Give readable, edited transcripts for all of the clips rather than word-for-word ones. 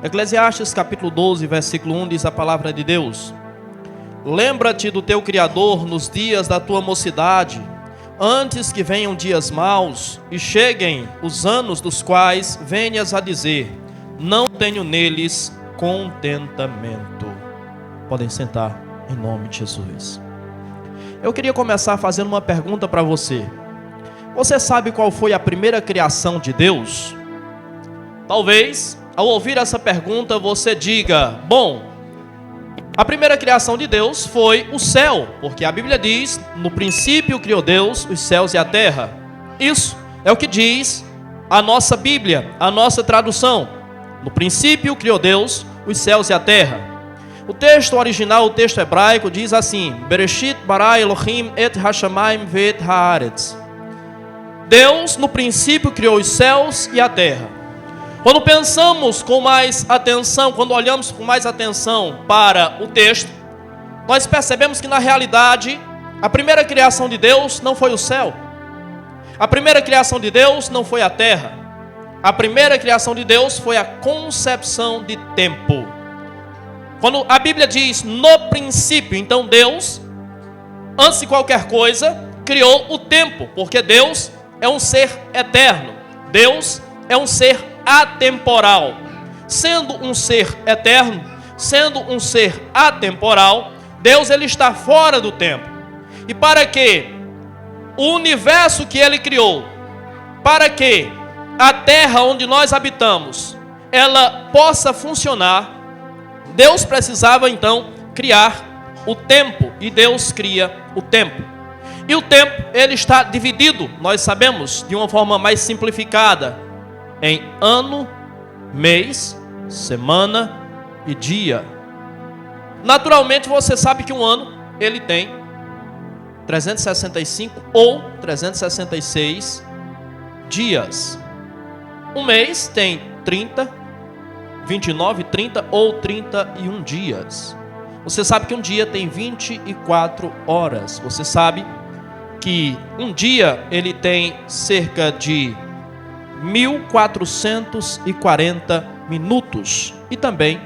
Eclesiastes capítulo 12, versículo 1 diz a palavra de Deus: Lembra-te do teu Criador nos dias da tua mocidade, antes que venham dias maus e cheguem os anos dos quais venhas a dizer: não tenho neles contentamento. Podem sentar em nome de Jesus. Eu queria começar fazendo uma pergunta para você. Você sabe qual foi a primeira criação de Deus? Talvez, ao ouvir essa pergunta, você diga: bom, a primeira criação de Deus foi o céu, porque a Bíblia diz: no princípio criou Deus os céus e a terra. Isso é o que diz a nossa Bíblia, a nossa tradução. No princípio criou Deus os céus e a terra. O texto original, o texto hebraico, diz assim: Bereshit bara Elohim et hashamayim ve'et haaretz. Deus no princípio criou os céus e a terra. Quando pensamos com mais atenção, quando olhamos com mais atenção para o texto, nós percebemos que na realidade a primeira criação de Deus não foi o céu. A primeira criação de Deus não foi a terra. A primeira criação de Deus foi a concepção de tempo. Quando a Bíblia diz no princípio, então Deus, antes de qualquer coisa, criou o tempo, porque Deus é um ser eterno. Deus é um ser atemporal. Sendo um ser eterno, sendo um ser atemporal, Deus ele está fora do tempo. E para que o universo que ele criou, para que a terra onde nós habitamos, ela possa funcionar, Deus precisava então criar o tempo, e Deus cria o tempo. E o tempo, ele está dividido, nós sabemos, de uma forma mais simplificada, em ano, mês, semana e dia. Naturalmente você sabe que um ano, ele tem 365 ou 366 dias. Um mês tem 30, 29, 30 ou 31 dias. Você sabe que um dia tem 24 horas. Você sabe que um dia ele tem cerca de 1440 minutos. E também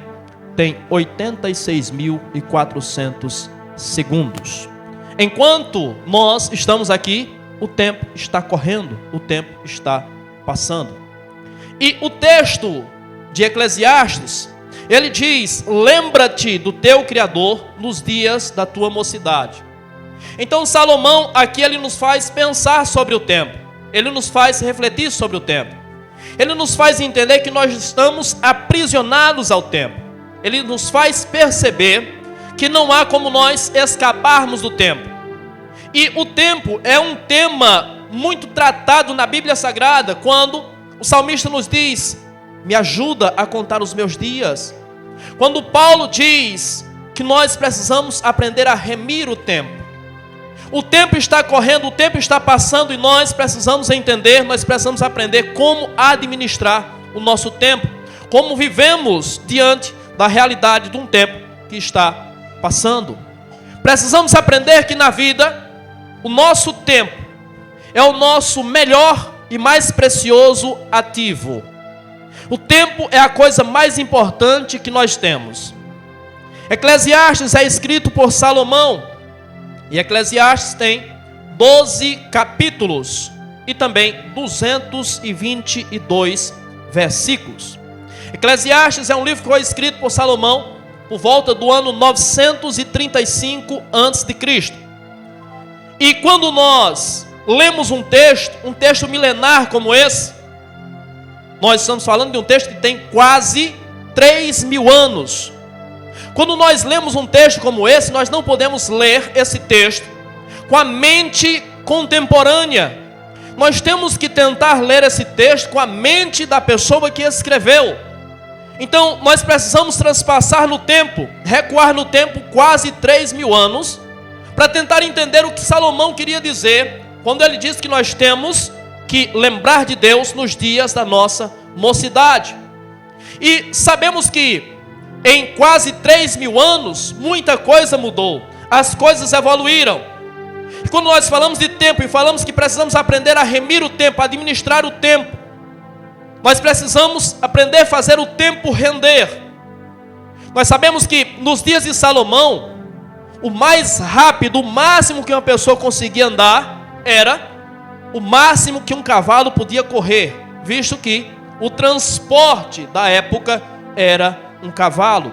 tem 86.400 segundos. Enquanto nós estamos aqui, o tempo está correndo, o tempo está passando. E o texto de Eclesiastes, ele diz: lembra-te do teu Criador nos dias da tua mocidade. Então Salomão aqui ele nos faz pensar sobre o tempo. Ele nos faz refletir sobre o tempo. Ele nos faz entender que nós estamos aprisionados ao tempo. Ele nos faz perceber que não há como nós escaparmos do tempo. E o tempo é um tema muito tratado na Bíblia Sagrada, quando o salmista nos diz: me ajuda a contar os meus dias. Quando Paulo diz que nós precisamos aprender a remir o tempo. O tempo está correndo, o tempo está passando e nós precisamos entender, nós precisamos aprender como administrar o nosso tempo. Como vivemos diante da realidade de um tempo que está passando. Precisamos aprender que na vida, o nosso tempo é o nosso melhor e mais precioso ativo. O tempo é a coisa mais importante que nós temos. Eclesiastes é escrito por Salomão. E Eclesiastes tem 12 capítulos e também 222 versículos. Eclesiastes é um livro que foi escrito por Salomão por volta do ano 935 a.C. E quando nós lemos um texto milenar como esse, nós estamos falando de um texto que tem quase 3.000 anos. Quando nós lemos um texto como esse, nós não podemos ler esse texto com a mente contemporânea. Nós temos que tentar ler esse texto com a mente da pessoa que escreveu. Então, nós precisamos transpassar no tempo, recuar no tempo quase 3.000 anos, para tentar entender o que Salomão queria dizer, quando ele diz que nós temos que lembrar de Deus nos dias da nossa mocidade. E sabemos que em quase 3.000 anos, muita coisa mudou, as coisas evoluíram. E quando nós falamos de tempo e falamos que precisamos aprender a remir o tempo, a administrar o tempo, Nós precisamos aprender a fazer o tempo render. Nós sabemos que nos dias de Salomão, o mais rápido, o máximo que uma pessoa conseguia andar, era o máximo que um cavalo podia correr, visto que o transporte da época era um cavalo.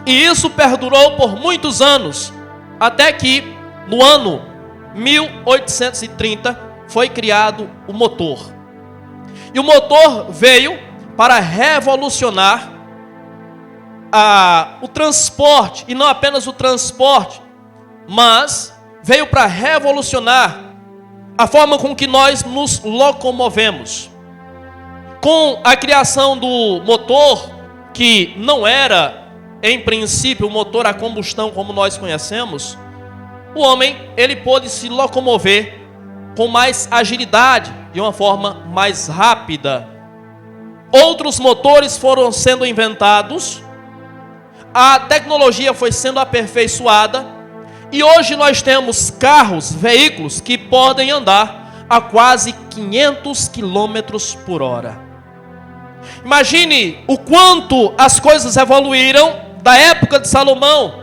E isso perdurou por muitos anos, até que no ano 1830 foi criado o motor. E o motor veio para revolucionar o transporte, e não apenas o transporte, mas veio para revolucionar a forma com que nós nos locomovemos. Com a criação do motor, que não era, em princípio, o motor a combustão como nós conhecemos, o homem, ele pôde se locomover com mais agilidade, de uma forma mais rápida. Outros motores foram sendo inventados, a tecnologia foi sendo aperfeiçoada, e hoje nós temos carros, veículos que podem andar a quase 500 quilômetros por hora. Imagine o quanto as coisas evoluíram da época de Salomão,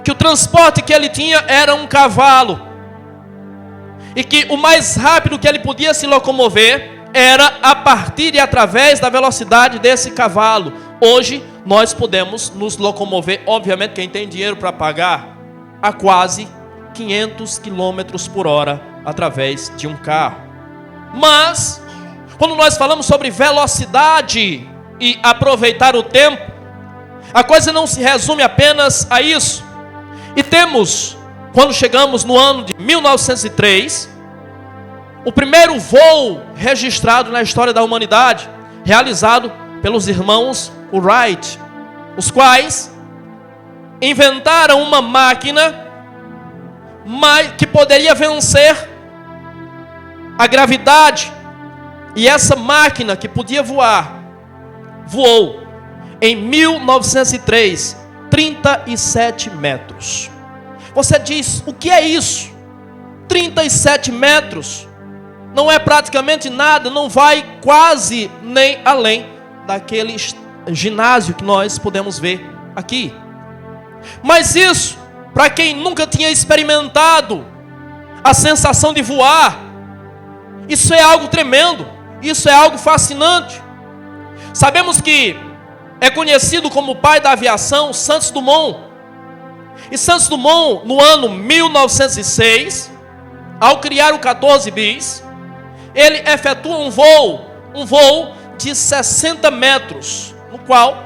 que o transporte que ele tinha era um cavalo, e que o mais rápido que ele podia se locomover era a partir e através da velocidade desse cavalo. Hoje nós podemos nos locomover, obviamente quem tem dinheiro para pagar, a quase 500 quilômetros por hora através de um carro. Mas quando nós falamos sobre velocidade e aproveitar o tempo, a coisa não se resume apenas a isso. E temos, quando chegamos no ano de 1903, o primeiro voo registrado na história da humanidade, realizado pelos irmãos Wright, os quais inventaram uma máquina que poderia vencer a gravidade. E essa máquina que podia voar, voou em 1903, 37 metros. Você diz, o que é isso? 37 metros. Não é praticamente nada, não vai quase nem além daquele ginásio que nós podemos ver aqui. Mas isso, para quem nunca tinha experimentado a sensação de voar, isso é algo tremendo, isso é algo fascinante. Sabemos que é conhecido como o pai da aviação, Santos Dumont. E Santos Dumont, no ano 1906, ao criar o 14 bis, ele efetua um voo de 60 metros, no qual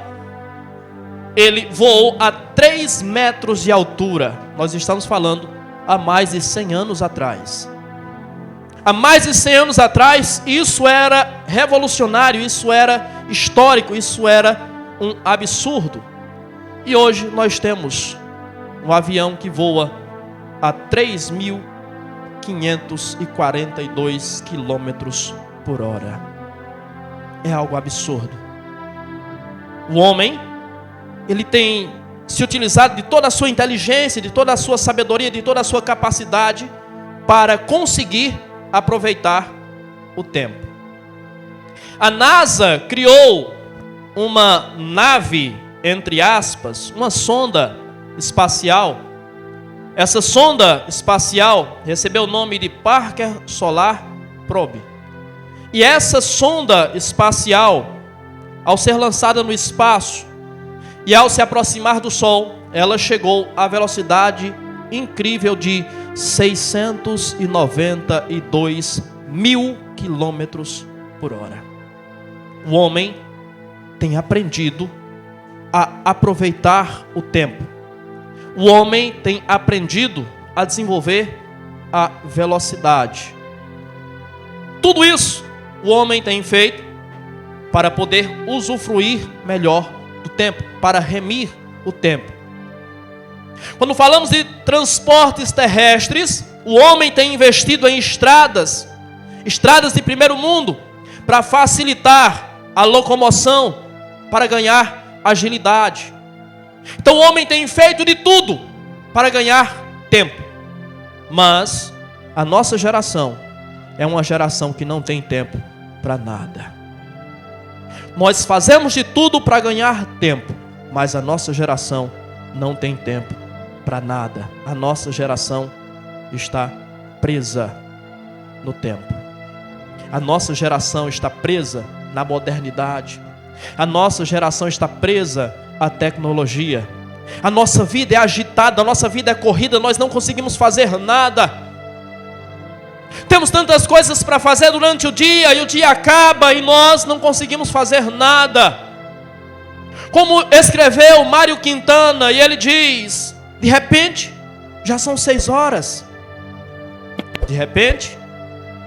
ele voou a 3 metros de altura. Nós estamos falando há mais de 100 anos atrás. Há mais de 100 anos atrás, isso era revolucionário, isso era histórico, isso era um absurdo. E hoje nós temos um avião que voa a 3.542 quilômetros por hora. É algo absurdo. O homem, ele tem se utilizado de toda a sua inteligência, de toda a sua sabedoria, de toda a sua capacidade para conseguir aproveitar o tempo. A NASA criou uma nave, entre aspas, uma sonda espacial. Essa sonda espacial recebeu o nome de Parker Solar Probe. E essa sonda espacial, ao ser lançada no espaço e ao se aproximar do Sol, ela chegou à velocidade incrível de 692 mil quilômetros por hora. O homem tem aprendido a aproveitar o tempo. O homem tem aprendido a desenvolver a velocidade. Tudo isso o homem tem feito para poder usufruir melhor do tempo, para remir o tempo. Quando falamos de transportes terrestres, o homem tem investido em estradas de primeiro mundo, para facilitar a locomoção, para ganhar agilidade. Então o homem tem feito de tudo para ganhar tempo. Mas a nossa geração é uma geração que não tem tempo para nada. Nós fazemos de tudo para ganhar tempo, mas a nossa geração não tem tempo para nada. A nossa geração está presa no tempo. A nossa geração está presa na modernidade. A nossa geração está presa à tecnologia. A nossa vida é agitada, a nossa vida é corrida, nós não conseguimos fazer nada. Temos tantas coisas para fazer durante o dia e o dia acaba e nós não conseguimos fazer nada. Como escreveu Mário Quintana, e ele diz: de repente, já são 6 horas. De repente,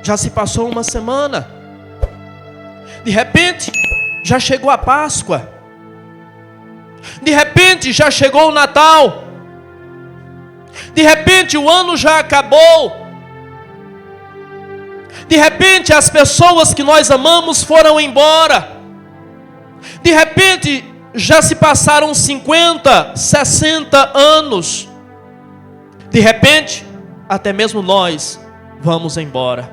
já se passou uma semana. De repente, já chegou a Páscoa. De repente, já chegou o Natal. De repente, o ano já acabou. De repente, as pessoas que nós amamos foram embora. De repente, já se passaram 50, 60 anos. De repente, até mesmo nós vamos embora.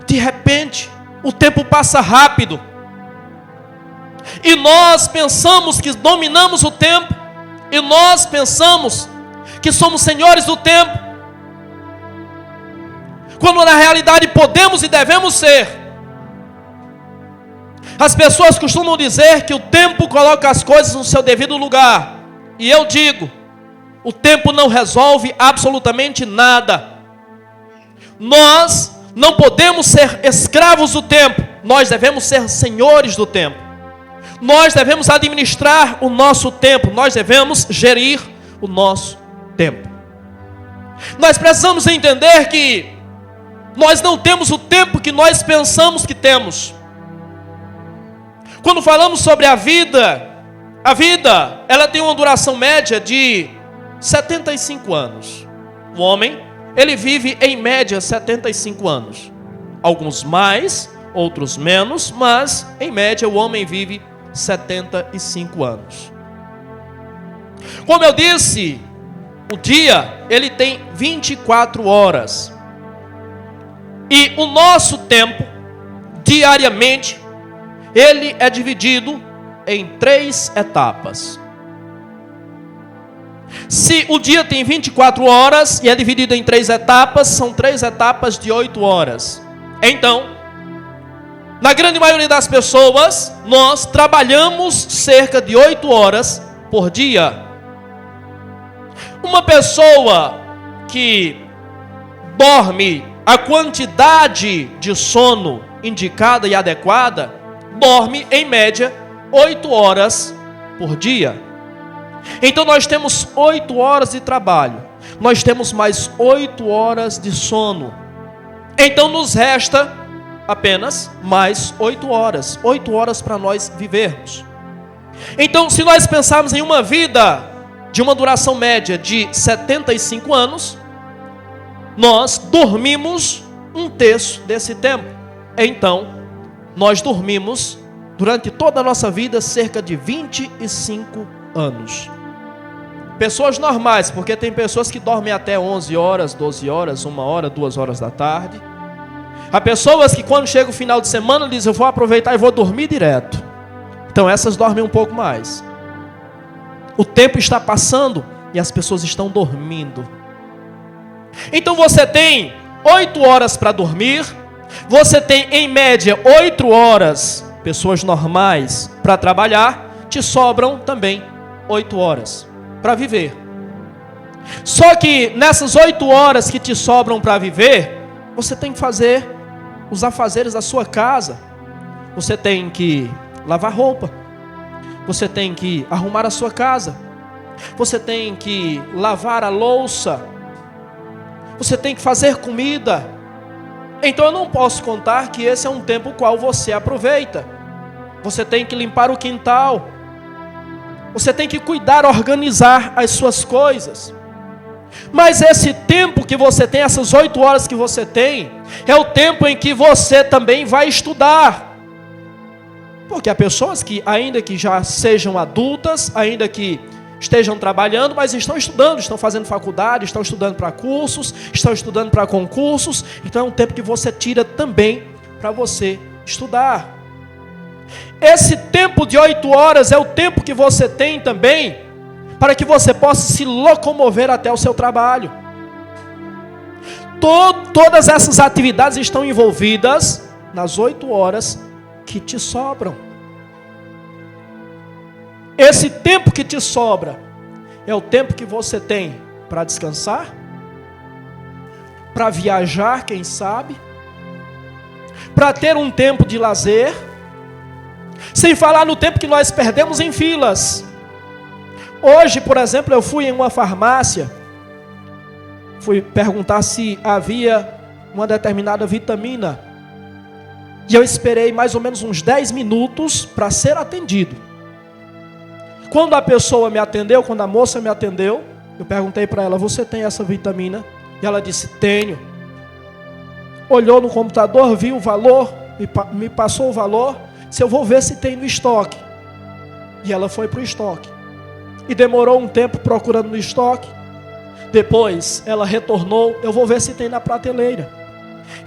De repente, o tempo passa rápido. E nós pensamos que dominamos o tempo. E nós pensamos que somos senhores do tempo. Quando na realidade podemos e devemos ser. As pessoas costumam dizer que o tempo coloca as coisas no seu devido lugar. E eu digo, o tempo não resolve absolutamente nada. Nós não podemos ser escravos do tempo. Nós devemos ser senhores do tempo. Nós devemos administrar o nosso tempo. Nós devemos gerir o nosso tempo. Nós precisamos entender que nós não temos o tempo que nós pensamos que temos. Quando falamos sobre a vida, ela tem uma duração média de 75 anos. O homem, ele vive em média 75 anos. Alguns mais, outros menos, mas em média o homem vive 75 anos. Como eu disse, o dia, ele tem 24 horas. E o nosso tempo, diariamente, ele é dividido em 3 etapas. Se o dia tem 24 horas e é dividido em 3 etapas, são 3 etapas de 8 horas. Então, na grande maioria das pessoas, nós trabalhamos cerca de 8 horas por dia. Uma pessoa que dorme a quantidade de sono indicada e adequada, dorme em média 8 horas por dia. Então nós temos 8 horas de trabalho, nós temos mais 8 horas de sono. Então nos resta apenas mais 8 horas. 8 horas para nós vivermos. Então, se nós pensarmos em uma vida de uma duração média de 75 anos, nós dormimos 1/3 desse tempo. Então, nós dormimos durante toda a nossa vida cerca de 25 anos. Pessoas normais, porque tem pessoas que dormem até 11 horas, 12 horas, 1 hora, 2 horas da tarde. Há pessoas que quando chega o final de semana dizem: eu vou aproveitar e vou dormir direto. Então essas dormem um pouco mais. O tempo está passando e as pessoas estão dormindo. Então você tem 8 horas para dormir. Você tem em média 8 horas, pessoas normais, para trabalhar. Te sobram também 8 horas para viver. Só que nessas 8 horas que te sobram para viver, você tem que fazer os afazeres da sua casa. Você tem que lavar roupa. Você tem que arrumar a sua casa. Você tem que lavar a louça. Você tem que fazer comida. Então eu não posso contar que esse é um tempo qual você aproveita. Você tem que limpar o quintal. Você tem que cuidar, organizar as suas coisas. Mas esse tempo que você tem, essas 8 horas que você tem, é o tempo em que você também vai estudar. Porque há pessoas que, ainda que já sejam adultas, ainda que estejam trabalhando, mas estão estudando, estão fazendo faculdade, estão estudando para cursos, estão estudando para concursos. Então é um tempo que você tira também para você estudar. Esse tempo de 8 horas é o tempo que você tem também para que você possa se locomover até o seu trabalho. Todas essas atividades estão envolvidas nas 8 horas que te sobram. Esse tempo que te sobra é o tempo que você tem para descansar, para viajar, quem sabe, para ter um tempo de lazer, sem falar no tempo que nós perdemos em filas. Hoje, por exemplo, eu fui em uma farmácia, fui perguntar se havia uma determinada vitamina, e eu esperei mais ou menos uns 10 minutos para ser atendido. Quando a pessoa me atendeu, quando a moça me atendeu, eu perguntei para ela: você tem essa vitamina? E ela disse: tenho. Olhou no computador, viu o valor, me passou o valor, disse: eu vou ver se tem no estoque. E ela foi para o estoque. E demorou um tempo procurando no estoque. Depois ela retornou: eu vou ver se tem na prateleira.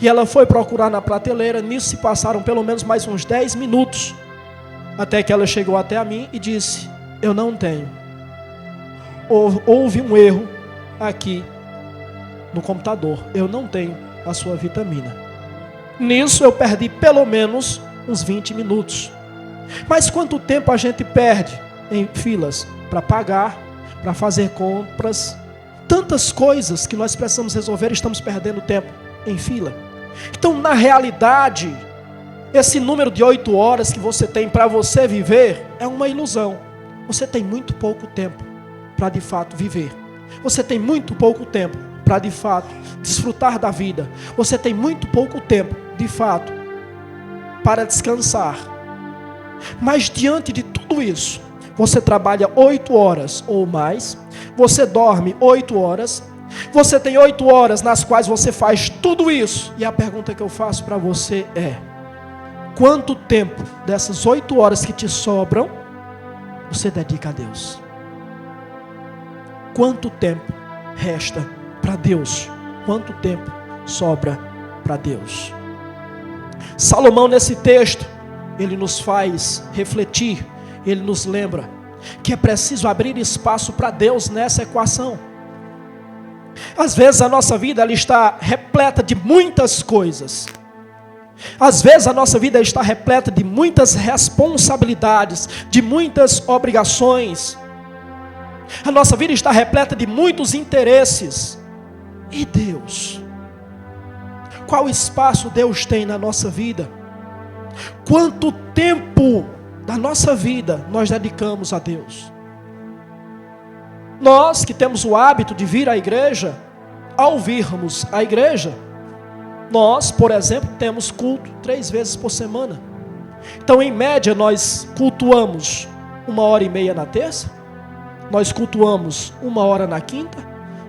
E ela foi procurar na prateleira. Nisso se passaram pelo menos mais uns 10 minutos. Até que ela chegou até a mim e disse: eu não tenho. Houve um erro aqui no computador. Eu não tenho a sua vitamina. Nisso eu perdi pelo menos uns 20 minutos. Mas quanto tempo a gente perde em filas para pagar, para fazer compras? Tantas coisas que nós precisamos resolver, estamos perdendo tempo em fila. Então, na realidade, esse número de 8 horas que você tem para você viver é uma ilusão. Você tem muito pouco tempo para de fato viver. Você tem muito pouco tempo para de fato desfrutar da vida. Você tem muito pouco tempo, de fato, para descansar. Mas diante de tudo isso, você trabalha 8 horas ou mais, você dorme 8 horas, você tem 8 horas nas quais você faz tudo isso. E a pergunta que eu faço para você é: quanto tempo dessas 8 horas que te sobram você dedica a Deus? Quanto tempo resta para Deus? Quanto tempo sobra para Deus? Salomão, nesse texto, ele nos faz refletir, ele nos lembra que é preciso abrir espaço para Deus nessa equação. Às vezes a nossa vida ela está repleta de muitas coisas. Às vezes a nossa vida está repleta de muitas responsabilidades, de muitas obrigações. A nossa vida está repleta de muitos interesses. E Deus? Qual espaço Deus tem na nossa vida? Quanto tempo da nossa vida nós dedicamos a Deus? Nós que temos o hábito de vir à igreja, ao virmos à igreja, nós, por exemplo, temos culto 3 vezes por semana. Então, em média, nós cultuamos 1h30 na terça, nós cultuamos 1 hora na quinta,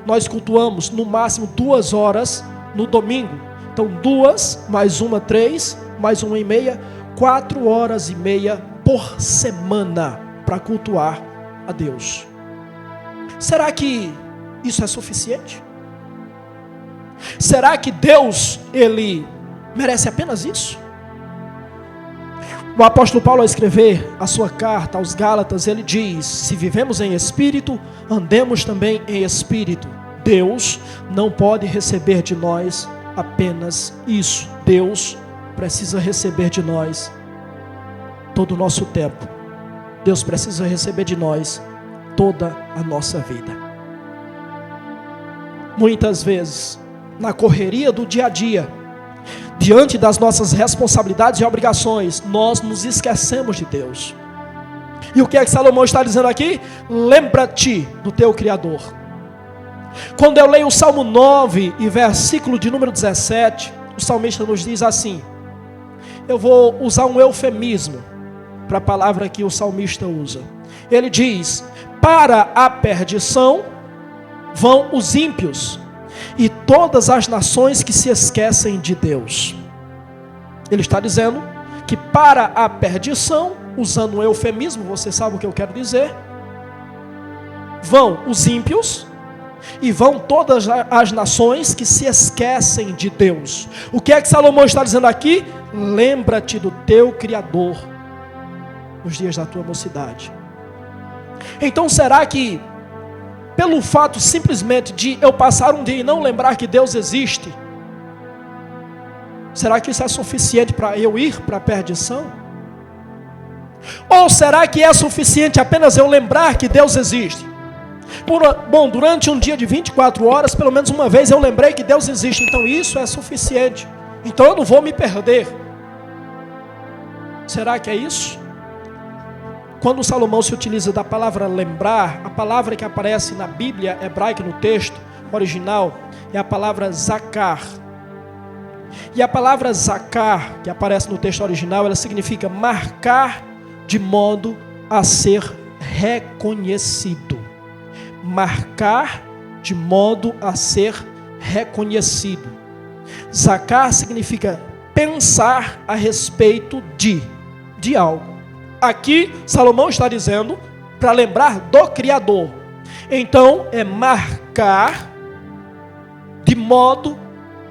nós cultuamos no máximo 2 horas no domingo. Então, 2 mais 1, 3, mais 1h30, 4 horas e meia por semana para cultuar a Deus. Será que isso é suficiente? Será que Deus, Ele merece apenas isso? O apóstolo Paulo, ao escrever a sua carta aos Gálatas, ele diz: se vivemos em espírito, andemos também em espírito. Deus não pode receber de nós apenas isso. Deus precisa receber de nós todo o nosso tempo. Deus precisa receber de nós toda a nossa vida. Muitas vezes, na correria do dia a dia, diante das nossas responsabilidades e obrigações, nós nos esquecemos de Deus. E o que é que Salomão está dizendo aqui? Lembra-te do teu Criador. Quando eu leio o Salmo 9 e versículo de número 17, o salmista nos diz assim, eu vou usar um eufemismo para a palavra que o salmista usa. Ele diz: para a perdição vão os ímpios e todas as nações que se esquecem de Deus. Ele está dizendo que para a perdição, usando um eufemismo, você sabe o que eu quero dizer, vão os ímpios e vão todas as nações que se esquecem de Deus. O que é que Salomão está dizendo aqui? Lembra-te do teu Criador. nos dias da tua mocidade. Então será que, pelo fato simplesmente de eu passar um dia e não lembrar que Deus existe, será que isso é suficiente para eu ir para a perdição? Ou será que é suficiente apenas eu lembrar que Deus existe? Bom, durante um dia de 24 horas, pelo menos uma vez eu lembrei que Deus existe, então isso é suficiente. Então eu não vou me perder. Será que é isso? Quando Salomão se utiliza da palavra lembrar, a palavra que aparece na Bíblia hebraica no texto original é a palavra zakar. E a palavra zakar, que aparece no texto original, ela significa marcar de modo a ser reconhecido. Marcar de modo a ser reconhecido. Zakar significa pensar a respeito de algo. Aqui Salomão está dizendo para lembrar do Criador. Então é marcar de modo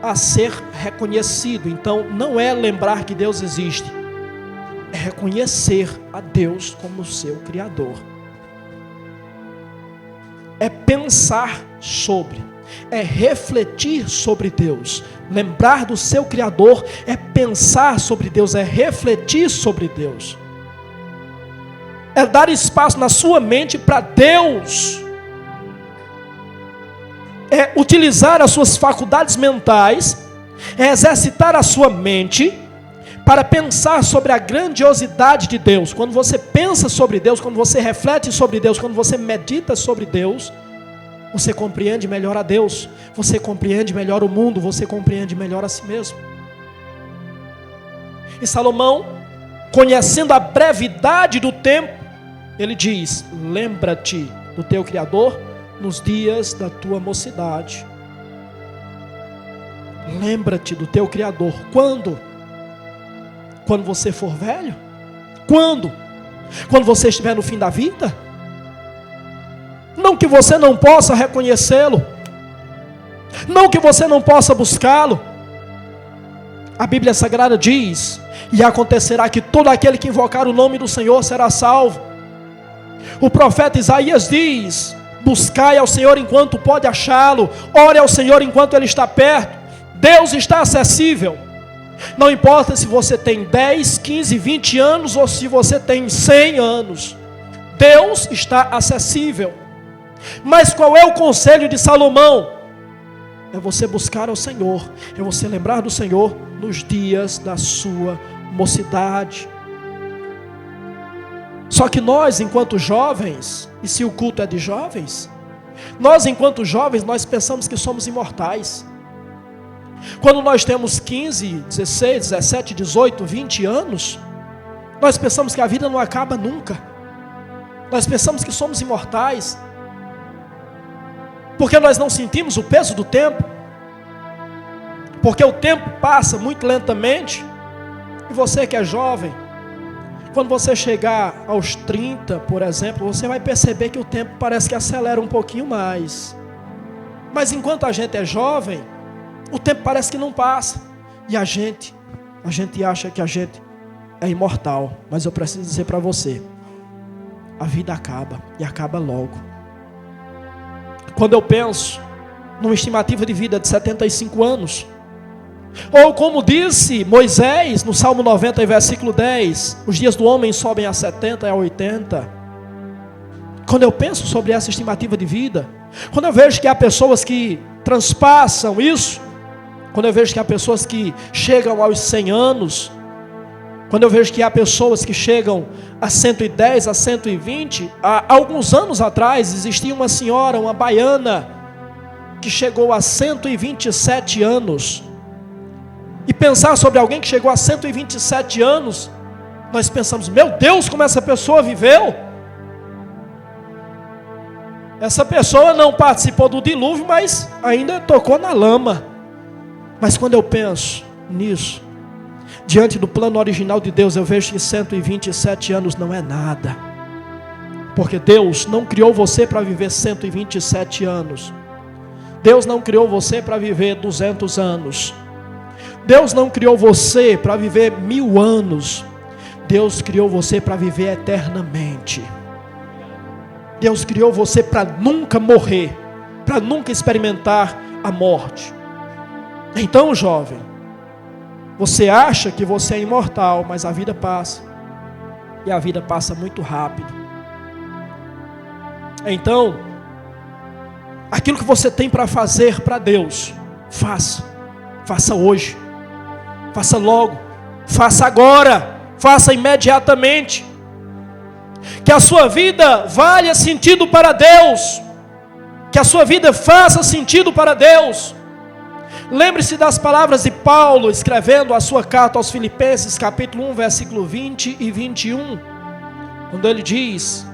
a ser reconhecido. Então não é lembrar que Deus existe, é reconhecer a Deus como seu Criador. É pensar sobre, é refletir sobre Deus. Lembrar do seu Criador é pensar sobre Deus, é refletir sobre Deus. É dar espaço na sua mente para Deus. É utilizar as suas faculdades mentais, é exercitar a sua mente para pensar sobre a grandiosidade de Deus. Quando você pensa sobre Deus, quando você reflete sobre Deus, quando você medita sobre Deus, você compreende melhor a Deus, você compreende melhor o mundo, você compreende melhor a si mesmo. E Salomão, conhecendo a brevidade do tempo, ele diz: lembra-te do teu Criador nos dias da tua mocidade. Lembra-te do teu Criador. Quando? Quando você for velho? Quando? Quando você estiver no fim da vida? Não que você não possa reconhecê-lo, não que você não possa buscá-lo. A Bíblia Sagrada diz: e acontecerá que todo aquele que invocar o nome do Senhor será salvo. O profeta Isaías diz: buscai ao Senhor enquanto pode achá-lo, ore ao Senhor enquanto Ele está perto. Deus está acessível. Não importa se você tem 10, 15, 20 anos ou se você tem 100 anos, Deus está acessível. Mas qual é o conselho de Salomão? É você buscar ao Senhor, é você lembrar do Senhor nos dias da sua mocidade. Só que nós, enquanto jovens, e se o culto é de jovens, nós enquanto jovens, nós pensamos que somos imortais. Quando nós temos 15, 16, 17, 18, 20 anos, nós pensamos que a vida não acaba nunca. Nós pensamos que somos imortais, porque nós não sentimos o peso do tempo, porque o tempo passa muito lentamente. E você que é jovem, quando você chegar aos 30, por exemplo, você vai perceber que o tempo parece que acelera um pouquinho mais. Mas enquanto a gente é jovem, o tempo parece que não passa. E a gente acha que a gente é imortal. Mas eu preciso dizer para você, a vida acaba, e acaba logo. Quando eu penso numa estimativa de vida de 75 anos, ou como disse Moisés no Salmo 90, versículo 10, os dias do homem sobem a 70 e a 80. Quando eu penso sobre essa estimativa de vida, quando eu vejo que há pessoas que transpassam isso, quando eu vejo que há pessoas que chegam aos 100 anos, quando eu vejo que há pessoas que chegam a 110, a 120, há alguns anos atrás existia uma senhora, uma baiana, que chegou a 127 anos. E pensar sobre alguém que chegou a 127 anos, nós pensamos: meu Deus, como essa pessoa viveu. Essa pessoa não participou do dilúvio, mas ainda tocou na lama. Mas quando eu penso nisso, diante do plano original de Deus, eu vejo que 127 anos não é nada. Porque Deus não criou você para viver 127 anos. Deus não criou você para viver 200 anos. Deus não criou você para viver 1000 anos. Deus criou você para viver eternamente. Deus criou você para nunca morrer, para nunca experimentar a morte. Então, jovem, você acha que você é imortal, mas a vida passa. E a vida passa muito rápido. Então, aquilo que você tem para fazer para Deus, faça. Faça hoje. Faça logo. Faça agora. Faça imediatamente. Que a sua vida valha sentido para Deus. Que a sua vida faça sentido para Deus. Lembre-se das palavras de Paulo, escrevendo a sua carta aos Filipenses, capítulo 1, versículo 20 e 21. Quando ele diz,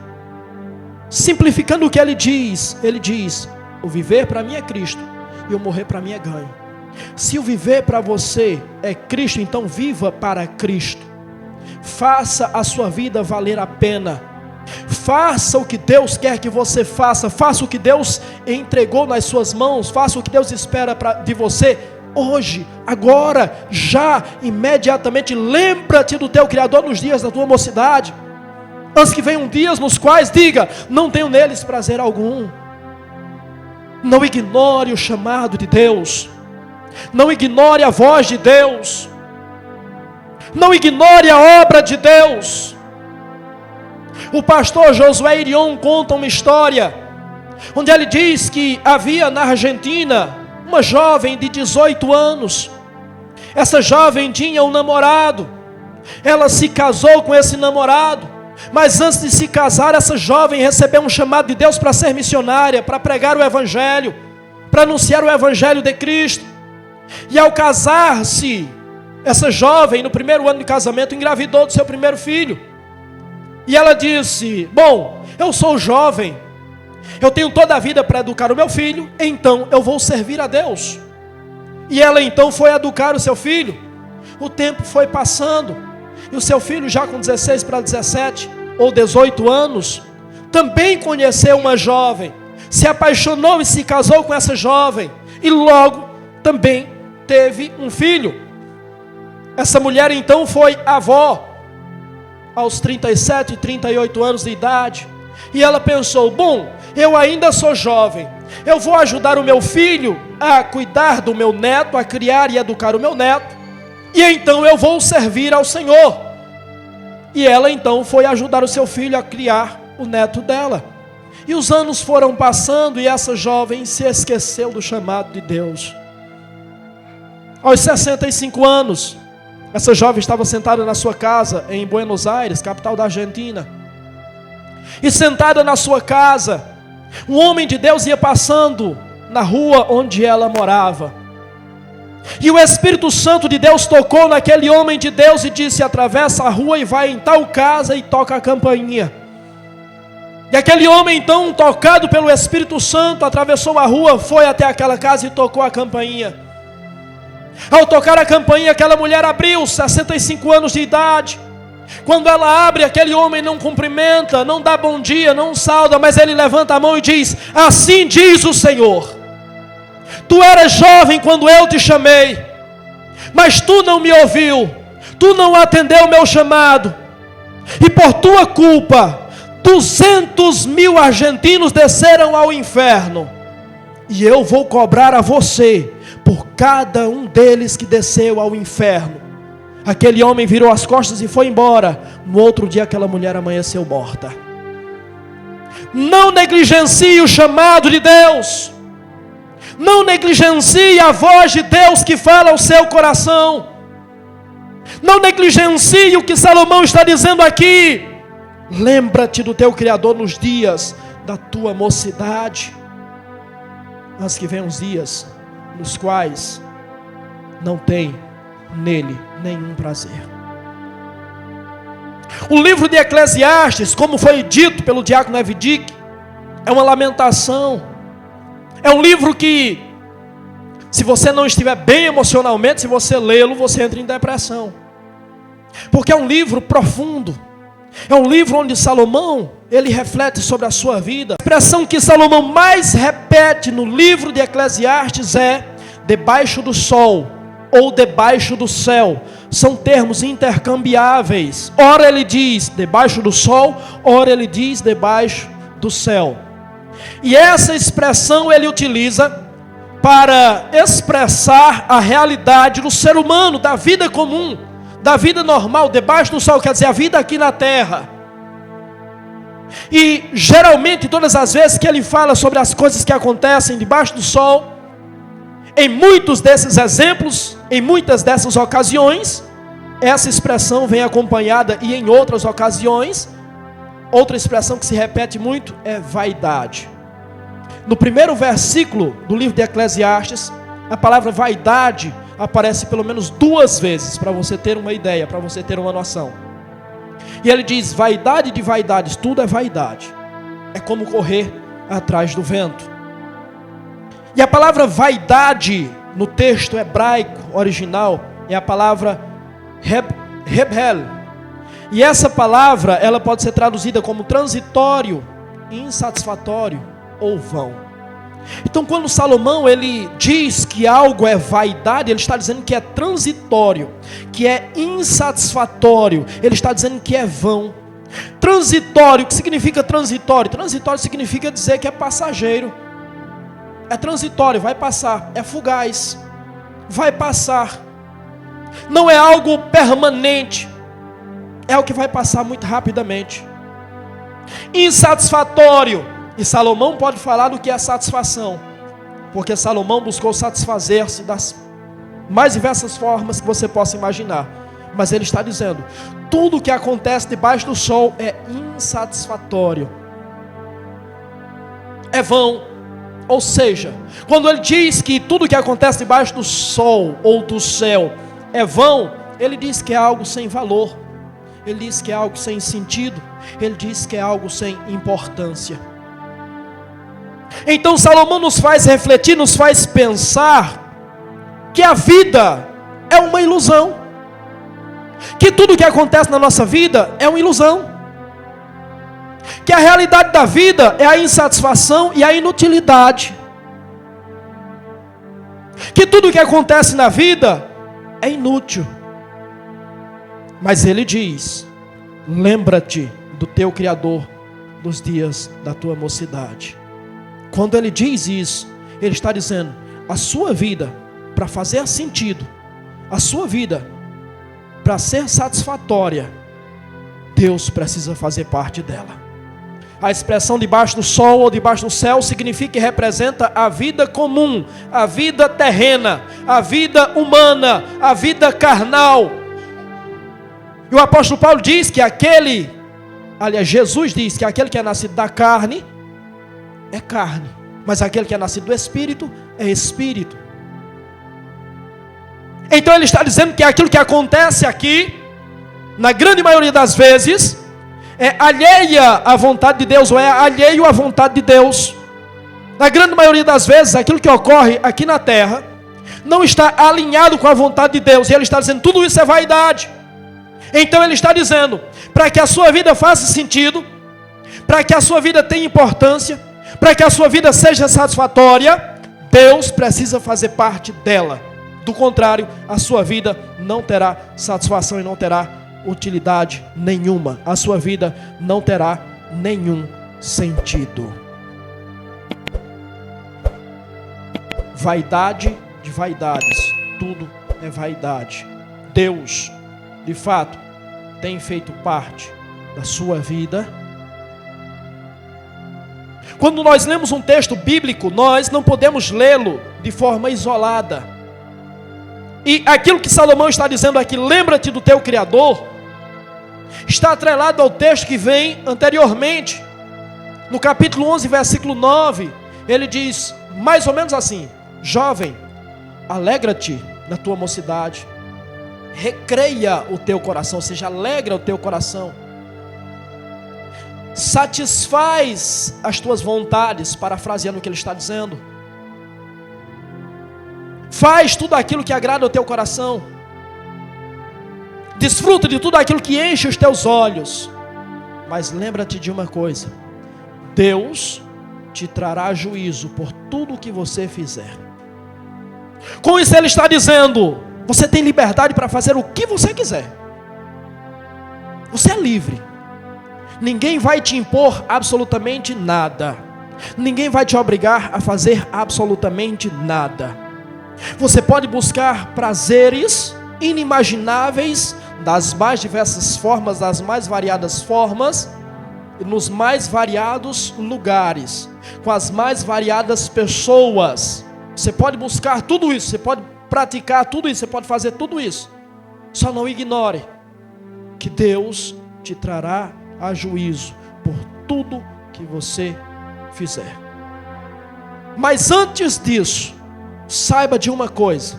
simplificando o que ele diz, o viver para mim é Cristo, e o morrer para mim é ganho. Se o viver para você é Cristo, então viva para Cristo. Faça a sua vida valer a pena. Faça o que Deus quer que você faça. Faça o que Deus entregou nas suas mãos. Faça o que Deus espera de você hoje, agora, já, imediatamente. Lembra-te do teu Criador nos dias da tua mocidade, antes que venham dias nos quais diga, não tenho neles prazer algum. Não ignore o chamado de Deus. Não ignore a voz de Deus. Não ignore a obra de Deus. O pastor Josué Irion conta uma história, onde ele diz que havia na Argentina uma jovem de 18 anos. Essa jovem tinha um namorado. Ela se casou com esse namorado. Mas antes de se casar, essa jovem recebeu um chamado de Deus para ser missionária, para pregar o Evangelho, para anunciar o Evangelho de Cristo. E ao casar-se, essa jovem, no primeiro ano de casamento, engravidou do seu primeiro filho. E ela disse, bom, eu sou jovem, eu tenho toda a vida para educar o meu filho, então eu vou servir a Deus. E ela então foi educar o seu filho. O tempo foi passando, e o seu filho, já com 16 para 17 ou 18 anos, também conheceu uma jovem, se apaixonou e se casou com essa jovem, e logo também teve um filho. Essa mulher então foi avó, aos 37, 38 anos de idade, e ela pensou, bom, eu ainda sou jovem, eu vou ajudar o meu filho a cuidar do meu neto, a criar e educar o meu neto, e então eu vou servir ao Senhor. E ela então foi ajudar o seu filho a criar o neto dela. E os anos foram passando, e essa jovem se esqueceu do chamado de Deus. Aos 65 anos, essa jovem estava sentada na sua casa em Buenos Aires, capital da Argentina. E sentada na sua casa, um homem de Deus ia passando na rua onde ela morava. E o Espírito Santo de Deus tocou naquele homem de Deus e disse, atravessa a rua e vai em tal casa e toca a campainha. E aquele homem então, tocado pelo Espírito Santo, atravessou a rua, foi até aquela casa e tocou a campainha. Ao tocar a campainha, aquela mulher abriu, 65 anos de idade. Quando ela abre, aquele homem não cumprimenta, não dá bom dia, não sauda, mas ele levanta a mão e diz, assim diz o Senhor, tu eras jovem quando eu te chamei, mas tu não me ouviu, tu não atendeu o meu chamado, e por tua culpa, 200.000 argentinos desceram ao inferno, e eu vou cobrar a você, por cada um deles que desceu ao inferno. Aquele homem virou as costas e foi embora. No outro dia aquela mulher amanheceu morta. Não negligencie o chamado de Deus. Não negligencie a voz de Deus que fala ao seu coração. Não negligencie o que Salomão está dizendo aqui. Lembra-te do teu Criador nos dias da tua mocidade, antes que venham os dias nos quais não tem nele nenhum prazer. O livro de Eclesiastes, como foi dito pelo diácono Evidic, é uma lamentação. É um livro que, se você não estiver bem emocionalmente, se você lê-lo, você entra em depressão. Porque é um livro profundo. É um livro onde Salomão, ele reflete sobre a sua vida. A expressão que Salomão mais repete no livro de Eclesiastes é debaixo do sol ou debaixo do céu são termos intercambiáveis. Ora ele diz debaixo do sol, ora ele diz debaixo do céu. E essa expressão ele utiliza para expressar a realidade do ser humano, da vida comum, da vida normal, debaixo do sol, quer dizer, a vida aqui na terra. E geralmente, todas as vezes que ele fala sobre as coisas que acontecem debaixo do sol, em muitos desses exemplos, em muitas dessas ocasiões, essa expressão vem acompanhada, e em outras ocasiões, outra expressão que se repete muito é vaidade. No primeiro versículo do livro de Eclesiastes, a palavra vaidade aparece pelo menos 2 vezes, para você ter uma ideia, para você ter uma noção. E ele diz: vaidade de vaidades, tudo é vaidade. É como correr atrás do vento. E a palavra vaidade, no texto hebraico original, é a palavra rebel. E essa palavra, ela pode ser traduzida como transitório, insatisfatório ou vão. Então, quando Salomão ele diz que algo é vaidade, ele está dizendo que é transitório, que é insatisfatório, ele está dizendo que é vão. Transitório, o que significa transitório? Transitório significa dizer que é passageiro. É transitório, vai passar, é fugaz, vai passar. Não é algo permanente, é o que vai passar muito rapidamente. Insatisfatório. E Salomão pode falar do que é satisfação, porque Salomão buscou satisfazer-se das mais diversas formas que você possa imaginar. Mas ele está dizendo, tudo que acontece debaixo do sol é insatisfatório, é vão. Ou seja, quando ele diz que tudo que acontece debaixo do sol ou do céu é vão, ele diz que é algo sem valor, ele diz que é algo sem sentido, ele diz que é algo sem importância. Então Salomão nos faz refletir, nos faz pensar que a vida é uma ilusão, que tudo que acontece na nossa vida é uma ilusão, que a realidade da vida é a insatisfação e a inutilidade, que tudo que acontece na vida é inútil. Mas ele diz: lembra-te do teu Criador dos dias da tua mocidade. Quando ele diz isso, ele está dizendo, a sua vida, para fazer sentido, a sua vida, para ser satisfatória, Deus precisa fazer parte dela. A expressão debaixo do sol ou debaixo do céu significa e representa a vida comum, a vida terrena, a vida humana, a vida carnal. E o apóstolo Paulo diz que Jesus diz que aquele que é nascido da carne é carne, mas aquele que é nascido do Espírito é Espírito. Então ele está dizendo que aquilo que acontece aqui, na grande maioria das vezes, é alheia à vontade de Deus, ou é alheio à vontade de Deus. Na grande maioria das vezes, aquilo que ocorre aqui na terra, não está alinhado com a vontade de Deus, e ele está dizendo, tudo isso é vaidade. Então ele está dizendo, para que a sua vida faça sentido, para que a sua vida tenha importância, para que a sua vida seja satisfatória, Deus precisa fazer parte dela. Do contrário, a sua vida não terá satisfação e não terá utilidade nenhuma. A sua vida não terá nenhum sentido. Vaidade de vaidades, tudo é vaidade. Deus, de fato, tem feito parte da sua vida. Quando nós lemos um texto bíblico, nós não podemos lê-lo de forma isolada. E aquilo que Salomão está dizendo aqui, lembra-te do teu Criador, está atrelado ao texto que vem anteriormente. No capítulo 11, versículo 9, ele diz mais ou menos assim: jovem, alegra-te na tua mocidade, recreia o teu coração, ou seja, alegra o teu coração, satisfaz as tuas vontades, parafraseando o que ele está dizendo, faz tudo aquilo que agrada ao teu coração, desfruta de tudo aquilo que enche os teus olhos, mas lembra-te de uma coisa: Deus te trará juízo por tudo o que você fizer. Com isso ele está dizendo, Você tem liberdade para fazer o que você quiser. Você é livre. Ninguém vai te impor absolutamente nada. Ninguém vai te obrigar a fazer absolutamente nada. Você pode buscar prazeres inimagináveis, das mais diversas formas, das mais variadas formas, nos mais variados lugares, com as mais variadas pessoas. Você pode buscar tudo isso, você pode praticar tudo isso, você pode fazer tudo isso. Só não ignore que Deus te trará a juízo por tudo que você fizer. Mas antes disso, saiba de uma coisa: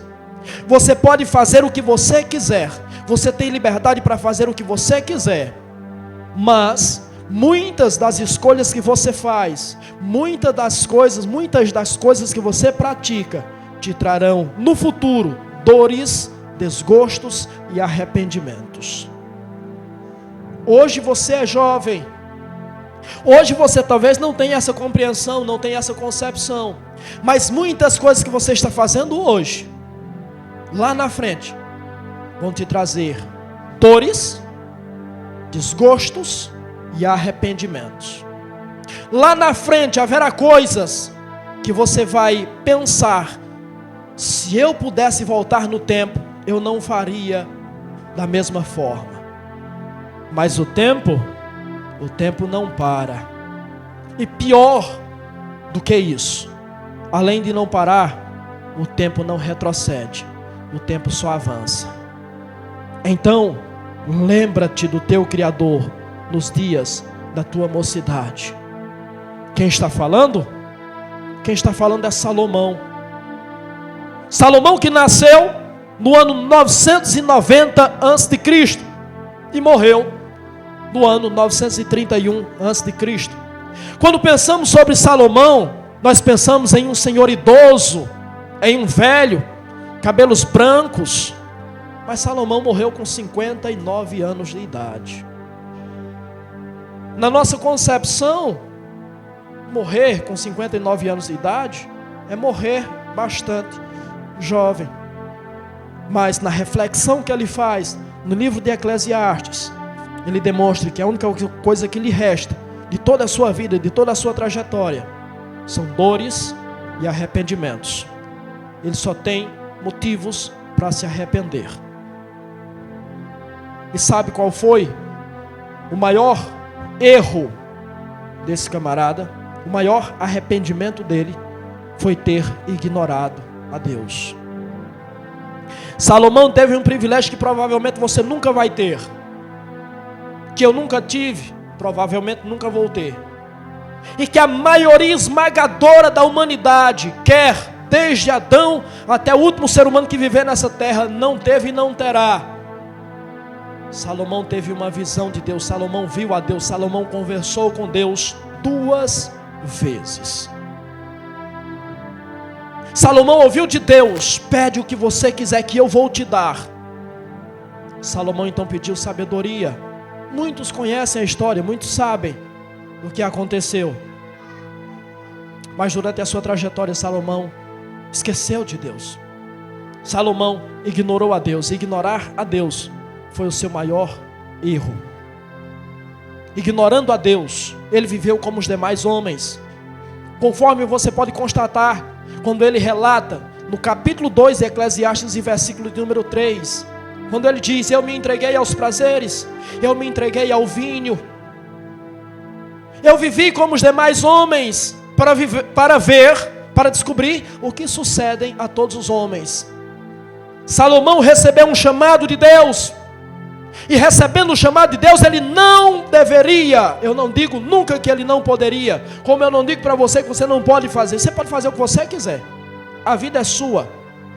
você pode fazer o que você quiser, você tem liberdade para fazer o que você quiser, mas muitas das escolhas que você faz, muitas das coisas que você pratica, te trarão no futuro dores, desgostos e arrependimentos. Hoje você é jovem. Hoje você talvez não tenha essa compreensão, não tenha essa concepção, mas muitas coisas que você está fazendo hoje, lá na frente, vão te trazer dores, desgostos e arrependimentos. Lá na frente haverá coisas que você vai pensar: se eu pudesse voltar no tempo, eu não faria da mesma forma. Mas o tempo não para. E pior do que isso, além de não parar, o tempo não retrocede, o tempo só avança. Então, lembra-te do teu Criador nos dias da tua mocidade. Quem está falando? Quem está falando é Salomão. Salomão, que nasceu no ano 990 a.C. e morreu no ano 931 a.C. Quando pensamos sobre Salomão, nós pensamos em um senhor idoso, em um velho, cabelos brancos. Mas Salomão morreu com 59 anos de idade. Na nossa concepção, morrer com 59 anos de idade é morrer bastante jovem. Mas na reflexão que ele faz no livro de Eclesiastes, ele demonstra que a única coisa que lhe resta de toda a sua vida, de toda a sua trajetória, são dores e arrependimentos. Ele só tem motivos para se arrepender. E sabe qual foi o maior erro desse camarada? O maior arrependimento dele foi ter ignorado a Deus. Salomão teve um privilégio que provavelmente você nunca vai ter, que eu nunca tive, provavelmente nunca vou ter, e que a maioria esmagadora da humanidade, quer desde Adão até o último ser humano que viver nessa terra, não teve e não terá. Salomão teve uma visão de Deus, Salomão viu a Deus, Salomão conversou com Deus 2 vezes. Salomão ouviu de Deus: pede o que você quiser que eu vou te dar. Salomão então pediu sabedoria. Muitos conhecem a história, muitos sabem o que aconteceu. Mas durante a sua trajetória, Salomão esqueceu de Deus. Salomão ignorou a Deus. Ignorar a Deus foi o seu maior erro. Ignorando a Deus, ele viveu como os demais homens. Conforme você pode constatar, quando ele relata no capítulo 2 de Eclesiastes, e versículo de número 3, quando ele diz: eu me entreguei aos prazeres, eu me entreguei ao vinho, eu vivi como os demais homens, para descobrir o que sucedem a todos os homens. Salomão recebeu um chamado de Deus, e recebendo o chamado de Deus, ele não deveria, eu não digo nunca que ele não poderia, como eu não digo para você que você não pode fazer. Você pode fazer o que você quiser, a vida é sua.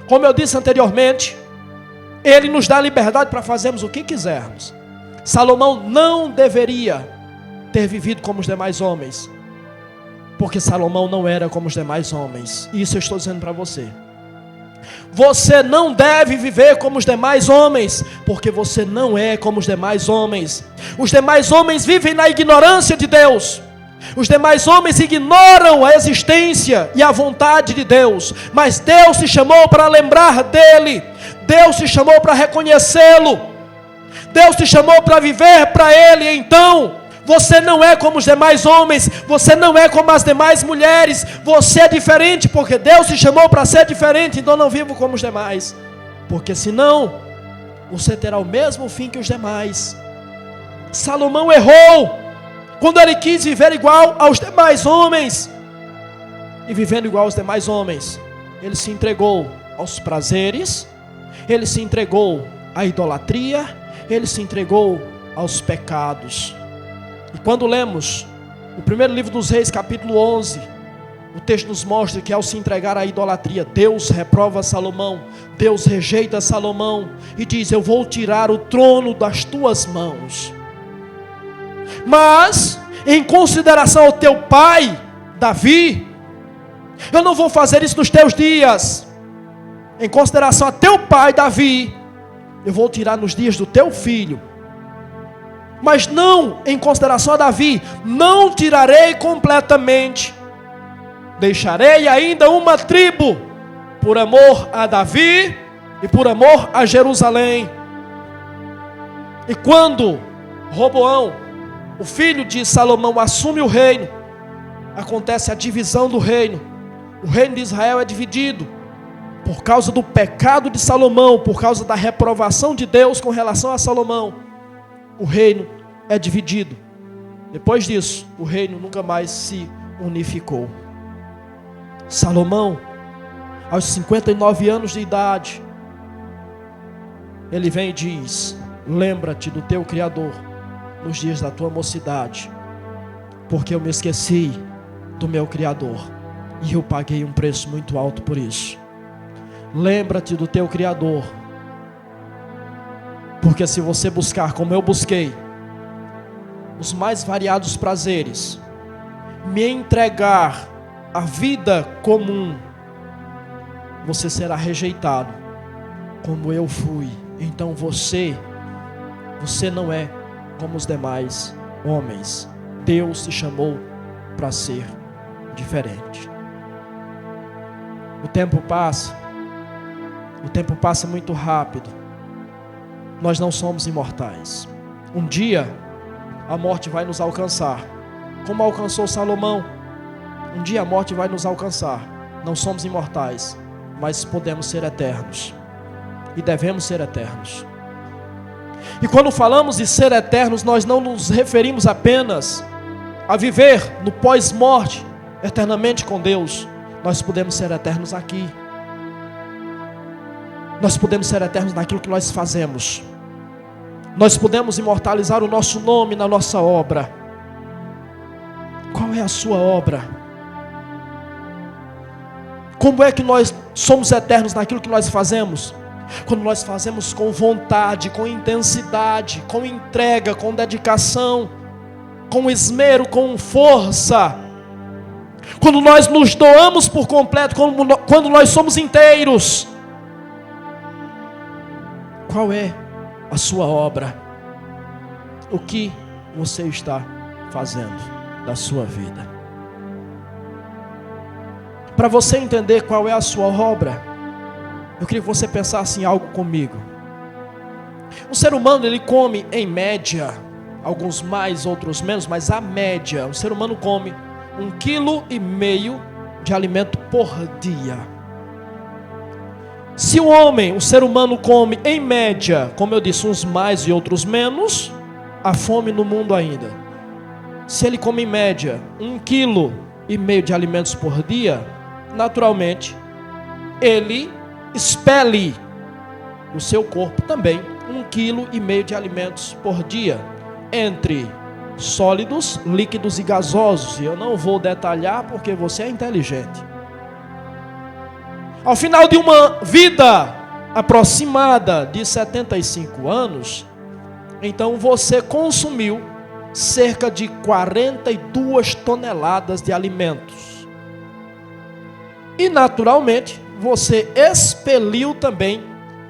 Como eu disse anteriormente, ele nos dá liberdade para fazermos o que quisermos. Salomão não deveria ter vivido como os demais homens, porque Salomão não era como os demais homens. Isso eu estou dizendo para você. Você não deve viver como os demais homens, porque você não é como os demais homens. Os demais homens vivem na ignorância de Deus. Os demais homens ignoram a existência e a vontade de Deus, mas Deus te chamou para lembrar dele. Deus te chamou para reconhecê-lo. Deus te chamou para viver para Ele. Então, você não é como os demais homens, você não é como as demais mulheres, você é diferente, porque Deus te chamou para ser diferente. Então não viva como os demais, porque senão, você terá o mesmo fim que os demais. Salomão errou, quando ele quis viver igual aos demais homens, e vivendo igual aos demais homens, ele se entregou aos prazeres, ele se entregou à idolatria, ele se entregou aos pecados. E quando lemos o primeiro livro dos Reis, capítulo 11, o texto nos mostra que ao se entregar à idolatria, Deus reprova Salomão, Deus rejeita Salomão e diz: eu vou tirar o trono das tuas mãos. Mas, em consideração ao teu pai, Davi, eu não vou fazer isso nos teus dias. Em consideração a teu pai, Davi, eu vou tirar nos dias do teu filho. Mas não em consideração a Davi, não tirarei completamente. Deixarei ainda uma tribo, por amor a Davi e por amor a Jerusalém. E quando Roboão, o filho de Salomão, assume o reino, acontece a divisão do reino. O reino de Israel é dividido por causa do pecado de Salomão, por causa da reprovação de Deus com relação a Salomão. O reino é dividido. Depois disso, o reino nunca mais se unificou. Salomão, aos 59 anos de idade, ele vem e diz: lembra-te do teu Criador nos dias da tua mocidade, porque eu me esqueci do meu Criador e eu paguei um preço muito alto por isso. Lembra-te do teu Criador, porque se você buscar como eu busquei os mais variados prazeres, me entregar a vida comum, você será rejeitado como eu fui. Então você não é como os demais homens. Deus te chamou para ser diferente. O tempo passa muito rápido. Nós não somos imortais. Um dia a morte vai nos alcançar, como alcançou Salomão. Um dia a morte vai nos alcançar. Não somos imortais, mas podemos ser eternos, e devemos ser eternos. E quando falamos de ser eternos, nós não nos referimos apenas a viver no pós-morte eternamente com Deus. Nós podemos ser eternos aqui. Nós podemos ser eternos naquilo que nós fazemos. Nós podemos imortalizar o nosso nome na nossa obra. Qual é a sua obra? Como é que nós somos eternos naquilo que nós fazemos? Quando nós fazemos com vontade, com intensidade, com entrega, com dedicação, com esmero, com força. Quando nós nos doamos por completo, quando nós somos inteiros. Qual é a sua obra? O que você está fazendo da sua vida? Para você entender qual é a sua obra, eu queria que você pensasse em algo comigo. O ser humano, ele come em média, alguns mais, outros menos, mas a média, o ser humano come 1,5 kg de alimento por dia. Se o ser humano come em média, como eu disse, uns mais e outros menos, há fome no mundo ainda. Se ele come em média 1,5 kg de alimentos por dia, naturalmente, ele expele do seu corpo também 1,5 kg de alimentos por dia, entre sólidos, líquidos e gasosos. E eu não vou detalhar porque você é inteligente. Ao final de uma vida aproximada de 75 anos, então você consumiu cerca de 42 toneladas de alimentos. E naturalmente, você expeliu também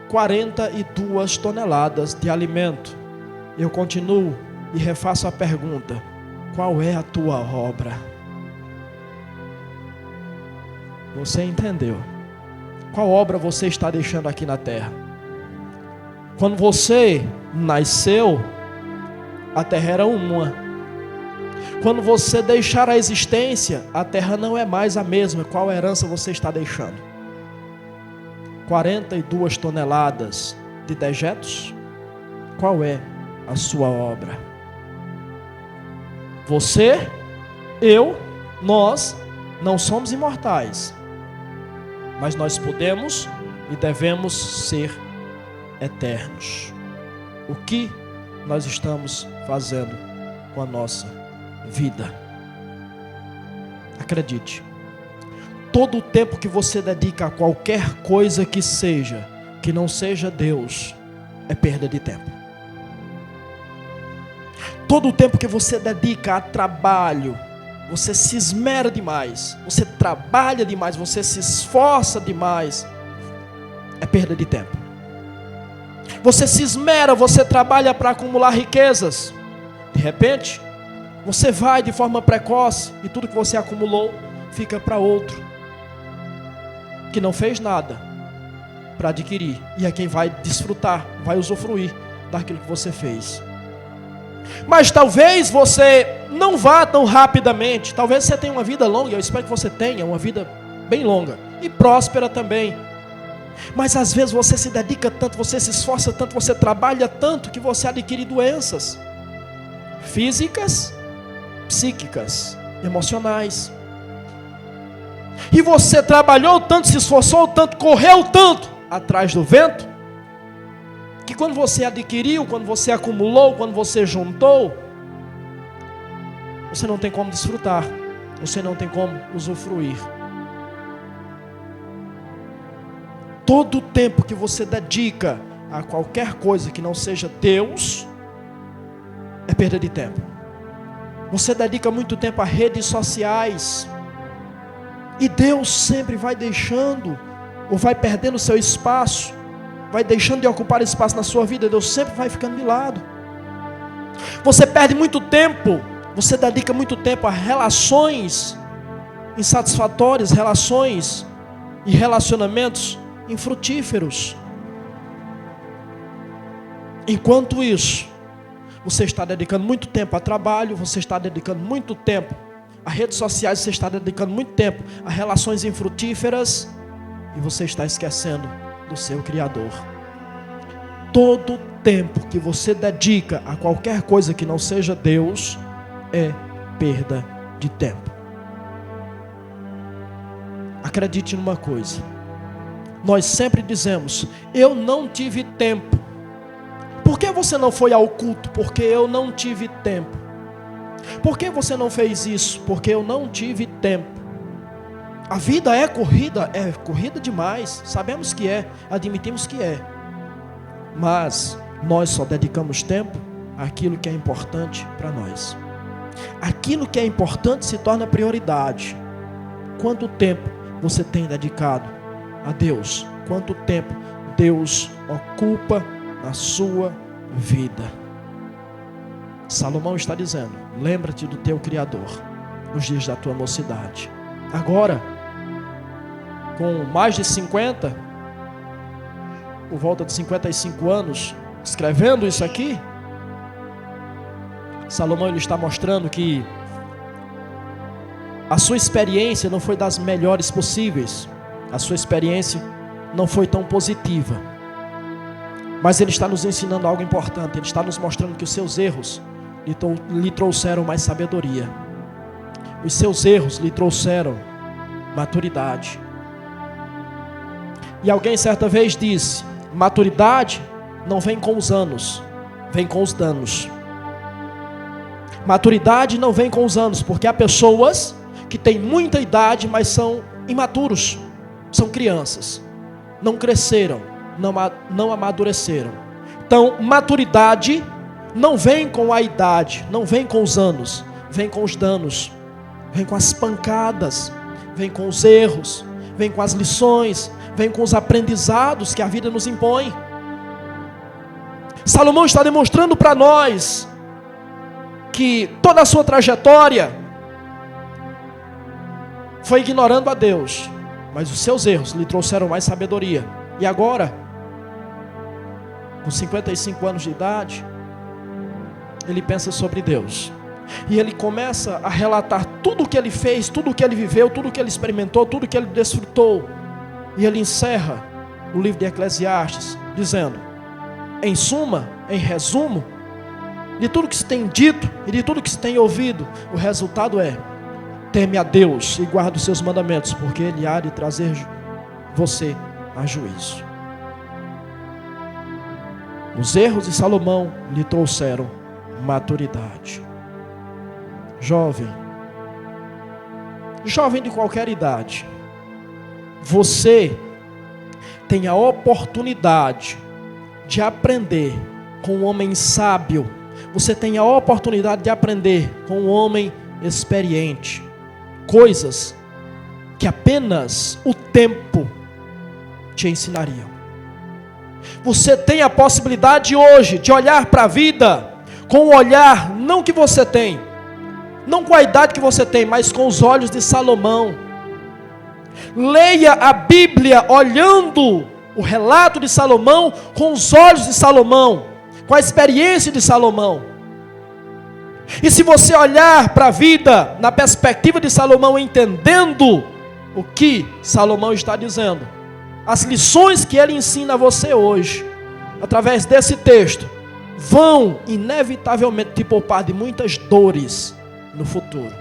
42 toneladas de alimento. Eu continuo e refaço a pergunta: qual é a tua obra? Você entendeu? Qual obra você está deixando aqui na terra? Quando você nasceu, a terra era uma. Quando você deixar a existência, a terra não é mais a mesma. Qual herança você está deixando? 42 toneladas de dejetos? Qual é a sua obra? Você, eu, nós não somos imortais, mas nós podemos e devemos ser eternos. O que nós estamos fazendo com a nossa vida? Acredite, todo o tempo que você dedica a qualquer coisa que não seja Deus, é perda de tempo. Todo o tempo que você dedica a trabalho, você se esmera demais, você trabalha demais, você se esforça demais, é perda de tempo. Você se esmera, você trabalha para acumular riquezas. De repente, você vai de forma precoce e tudo que você acumulou fica para outro que não fez nada para adquirir, e é quem vai desfrutar, vai usufruir daquilo que você fez. Mas talvez você não vá tão rapidamente, talvez você tenha uma vida longa, eu espero que você tenha uma vida bem longa e próspera também. Mas às vezes você se dedica tanto, você se esforça tanto, você trabalha tanto que você adquire doenças físicas, psíquicas, emocionais. E você trabalhou tanto, se esforçou tanto, correu tanto atrás do vento, que quando você adquiriu, quando você acumulou, quando você juntou, você não tem como desfrutar, você não tem como usufruir. Todo o tempo que você dedica a qualquer coisa que não seja Deus, é perda de tempo. Você dedica muito tempo a redes sociais, e Deus sempre vai deixando, ou vai perdendo seu espaço, vai deixando de ocupar espaço na sua vida. Deus sempre vai ficando de lado. Você perde muito tempo, você dedica muito tempo a relações insatisfatórias, relações e relacionamentos infrutíferos. Enquanto isso, você está dedicando muito tempo a trabalho, você está dedicando muito tempo a redes sociais, você está dedicando muito tempo a relações infrutíferas, e você está esquecendo do seu Criador. Todo tempo que você dedica a qualquer coisa que não seja Deus, é perda de tempo. Acredite numa coisa, nós sempre dizemos: eu não tive tempo. Por que você não foi ao culto? Porque eu não tive tempo. Por que você não fez isso? Porque eu não tive tempo. A vida é corrida demais, sabemos que é, admitimos que é, mas nós só dedicamos tempo àquilo que é importante para nós. Aquilo que é importante se torna prioridade. Quanto tempo você tem dedicado a Deus? Quanto tempo Deus ocupa na sua vida? Salomão está dizendo: lembra-te do teu Criador nos dias da tua mocidade. Agora, com mais de 50, por volta de 55 anos, escrevendo isso aqui, Salomão ele está mostrando que a sua experiência não foi das melhores possíveis, a sua experiência não foi tão positiva, mas ele está nos ensinando algo importante. Ele está nos mostrando que os seus erros lhe trouxeram mais sabedoria, os seus erros lhe trouxeram maturidade. E alguém certa vez disse: maturidade não vem com os anos, vem com os danos. Maturidade não vem com os anos, porque há pessoas que têm muita idade, mas são imaturos, são crianças, não cresceram, não amadureceram. Então, maturidade não vem com a idade, não vem com os anos, vem com os danos, vem com as pancadas, vem com os erros, vem com as lições, vem com os aprendizados que a vida nos impõe. Salomão está demonstrando para nós que toda a sua trajetória foi ignorando a Deus, mas os seus erros lhe trouxeram mais sabedoria. E agora, com 55 anos de idade, ele pensa sobre Deus. E ele começa a relatar tudo o que ele fez, tudo o que ele viveu, tudo o que ele experimentou, tudo o que ele desfrutou. E ele encerra o livro de Eclesiastes dizendo, em suma, em resumo, de tudo que se tem dito e de tudo que se tem ouvido, o resultado é: teme a Deus e guarda os seus mandamentos, porque Ele há de trazer você a juízo. Os erros de Salomão lhe trouxeram maturidade. Jovem de qualquer idade, você tem a oportunidade de aprender com um homem sábio. Você tem a oportunidade de aprender com um homem experiente coisas que apenas o tempo te ensinaria. Você tem a possibilidade hoje de olhar para a vida com o olhar não que você tem, não com a idade que você tem, mas com os olhos de Salomão. Leia a Bíblia olhando o relato de Salomão com os olhos de Salomão, com a experiência de Salomão. E se você olhar para a vida na perspectiva de Salomão, entendendo o que Salomão está dizendo, as lições que ele ensina a você hoje, através desse texto, vão inevitavelmente te poupar de muitas dores no futuro.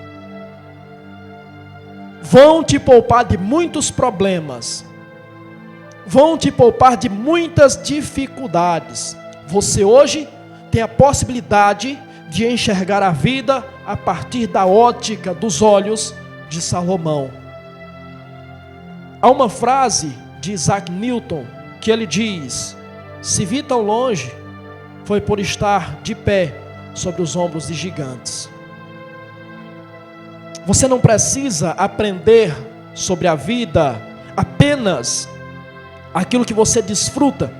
Vão te poupar de muitos problemas. Vão te poupar de muitas dificuldades. Você hoje tem a possibilidade de enxergar a vida a partir da ótica dos olhos de Salomão. Há uma frase de Isaac Newton que ele diz: se vi tão longe, foi por estar de pé sobre os ombros de gigantes. Você não precisa aprender sobre a vida apenas aquilo que você desfruta,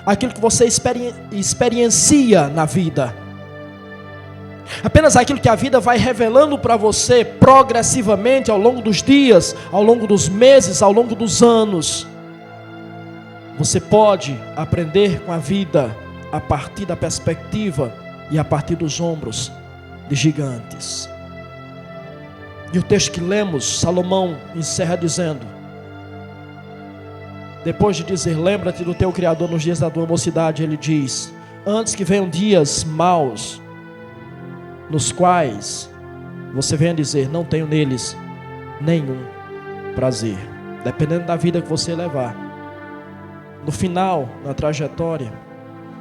aquilo que você experiencia na vida, apenas aquilo que a vida vai revelando para você progressivamente ao longo dos dias, ao longo dos meses, ao longo dos anos. Você pode aprender com a vida a partir da perspectiva e a partir dos ombros de gigantes. E o texto que lemos, Salomão encerra dizendo, depois de dizer, lembra-te do teu Criador nos dias da tua mocidade, ele diz, antes que venham dias maus, nos quais você venha dizer, não tenho neles nenhum prazer. Dependendo da vida que você levar, no final, na trajetória,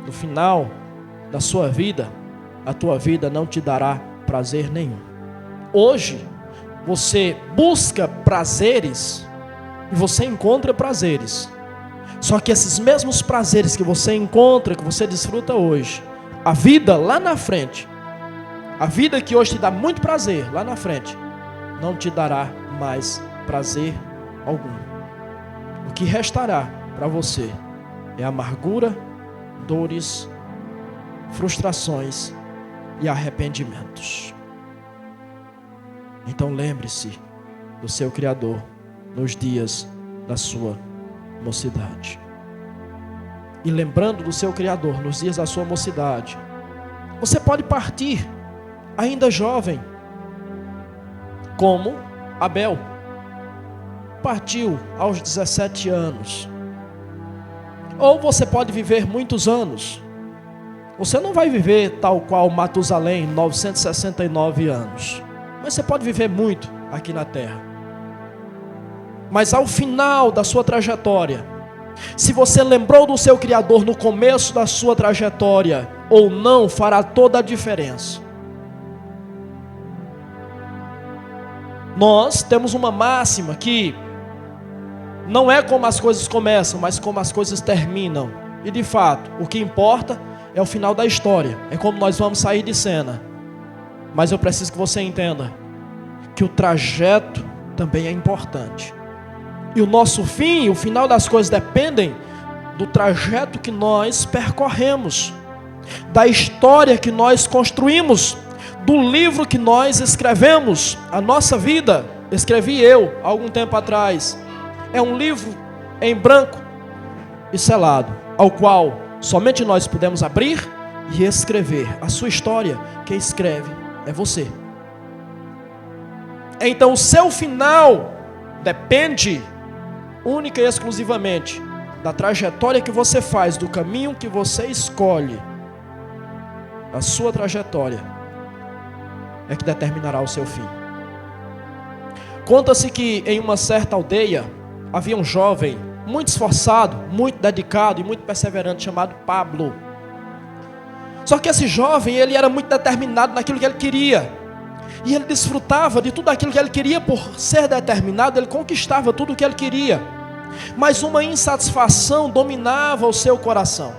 no final da sua vida, a tua vida não te dará prazer nenhum. Hoje, você busca prazeres e você encontra prazeres. Só que esses mesmos prazeres que você encontra, que você desfruta hoje, a vida lá na frente, a vida que hoje te dá muito prazer, lá na frente, não te dará mais prazer algum. O que restará para você é amargura, dores, frustrações e arrependimentos. Então lembre-se do seu Criador nos dias da sua mocidade. E lembrando do seu Criador nos dias da sua mocidade, você pode partir ainda jovem, como Abel partiu aos 17 anos. Ou você pode viver muitos anos. Você não vai viver tal qual Matusalém, 969 anos. Mas você pode viver muito aqui na terra. Mas ao final da sua trajetória, se você lembrou do seu Criador no começo da sua trajetória, ou não, fará toda a diferença. Nós temos uma máxima que não é como as coisas começam, mas como as coisas terminam. E de fato, o que importa é o final da história, é como nós vamos sair de cena. Mas eu preciso que você entenda que o trajeto também é importante. E o nosso fim, o final das coisas dependem do trajeto que nós percorremos, da história que nós construímos, do livro que nós escrevemos. A nossa vida, escrevi eu há algum tempo atrás, é um livro em branco e selado, ao qual Somente nós podemos abrir e escrever a sua história. Quem escreve é você. Então o seu final depende única e exclusivamente da trajetória que você faz, do caminho que você escolhe. A sua trajetória é que determinará o seu fim. Conta-se que em uma certa aldeia havia um jovem muito esforçado, muito dedicado e muito perseverante, chamado Pablo. Só que esse jovem, ele era muito determinado naquilo que ele queria. E ele desfrutava de tudo aquilo que ele queria. Por ser determinado, ele conquistava tudo o que ele queria. Mas uma insatisfação dominava o seu coração.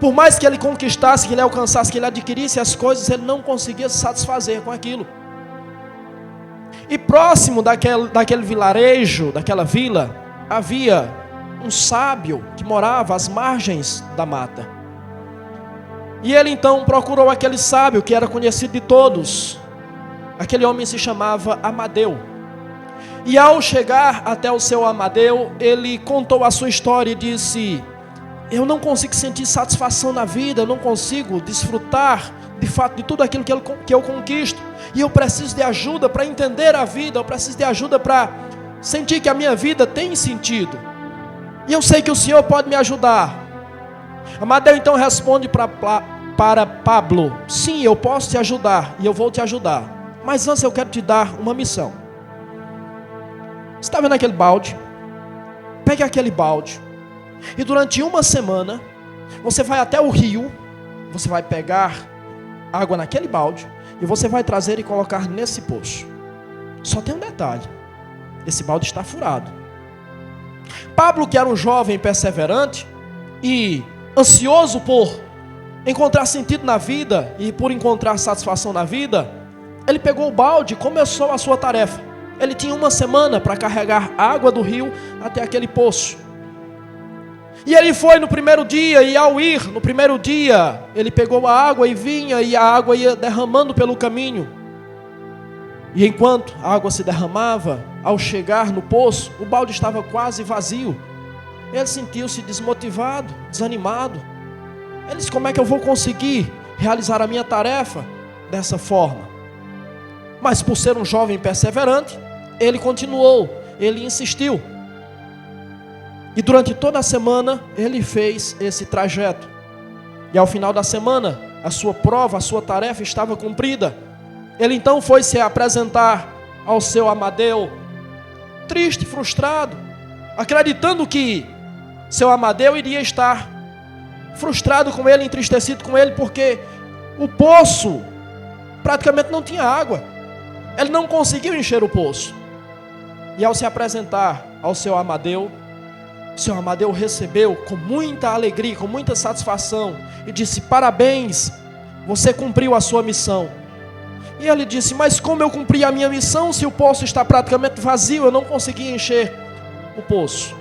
Por mais que ele conquistasse, que ele alcançasse, que ele adquirisse as coisas, ele não conseguia se satisfazer com aquilo. E próximo daquele vilarejo, daquela vila, havia um sábio que morava às margens da mata. E ele então procurou aquele sábio que era conhecido de todos. Aquele homem se chamava Amadeu. E ao chegar até o seu Amadeu, ele contou a sua história e disse: eu não consigo sentir satisfação na vida, eu não consigo desfrutar de fato de tudo aquilo que eu conquisto. E eu preciso de ajuda para entender a vida, eu preciso de ajuda para sentir que a minha vida tem sentido. E eu sei que o Senhor pode me ajudar. Amadeu então responde para Pablo: sim, eu posso te ajudar e eu vou te ajudar. Mas antes eu quero te dar uma missão. Você está vendo aquele balde? Pegue aquele balde e durante uma semana você vai até o rio. Você vai pegar água naquele balde e você vai trazer e colocar nesse poço. Só tem um detalhe: esse balde está furado. Pablo, que era um jovem perseverante e ansioso por encontrar sentido na vida e por encontrar satisfação na vida, ele pegou o balde e começou a sua tarefa. Ele tinha uma semana para carregar água do rio até aquele poço. E ele foi no primeiro dia, e ao ir no primeiro dia, ele pegou a água e vinha, e a água ia derramando pelo caminho. E enquanto a água se derramava, ao chegar no poço, o balde estava quase vazio. Ele sentiu-se desmotivado, desanimado. Ele disse: como é que eu vou conseguir realizar a minha tarefa dessa forma? Mas por ser um jovem perseverante, ele continuou, ele insistiu. E durante toda a semana, ele fez esse trajeto. E ao final da semana, a sua prova, a sua tarefa estava cumprida. Ele então foi se apresentar ao seu Amadeu, triste, frustrado, acreditando que seu Amadeu iria estar frustrado com ele, entristecido com ele, porque o poço praticamente não tinha água. Ele não conseguiu encher o poço. E ao se apresentar ao seu Amadeu recebeu com muita alegria, com muita satisfação, e disse: parabéns, você cumpriu a sua missão. E ele disse: mas como eu cumpri a minha missão se o poço está praticamente vazio, eu não consegui encher o poço?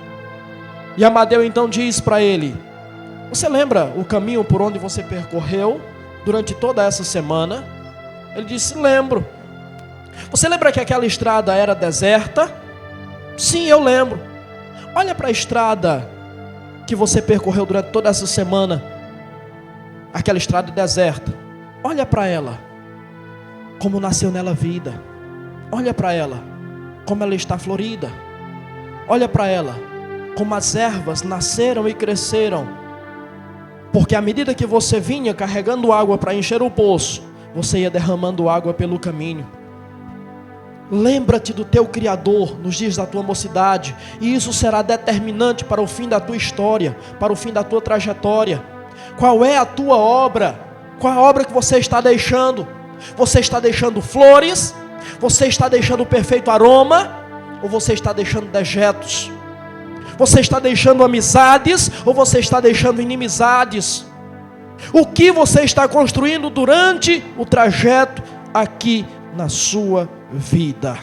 E Amadeu então diz para ele: você lembra o caminho por onde você percorreu durante toda essa semana? Ele disse: lembro. Você lembra que aquela estrada era deserta? Sim, eu lembro. Olha para a estrada que você percorreu durante toda essa semana. Aquela estrada deserta. Olha para ela, como nasceu nela vida. Olha para ela, como ela está florida. Olha para ela, como as ervas nasceram e cresceram. Porque à medida que você vinha carregando água para encher o poço, você ia derramando água pelo caminho. Lembra-te do teu Criador nos dias da tua mocidade, e isso será determinante para o fim da tua história, para o fim da tua trajetória. Qual é a tua obra? Qual a obra que você está deixando? Você está deixando flores? Você está deixando o perfeito aroma? Ou você está deixando dejetos? Você está deixando amizades? Ou você está deixando inimizades? O que você está construindo durante o trajeto aqui na sua vida?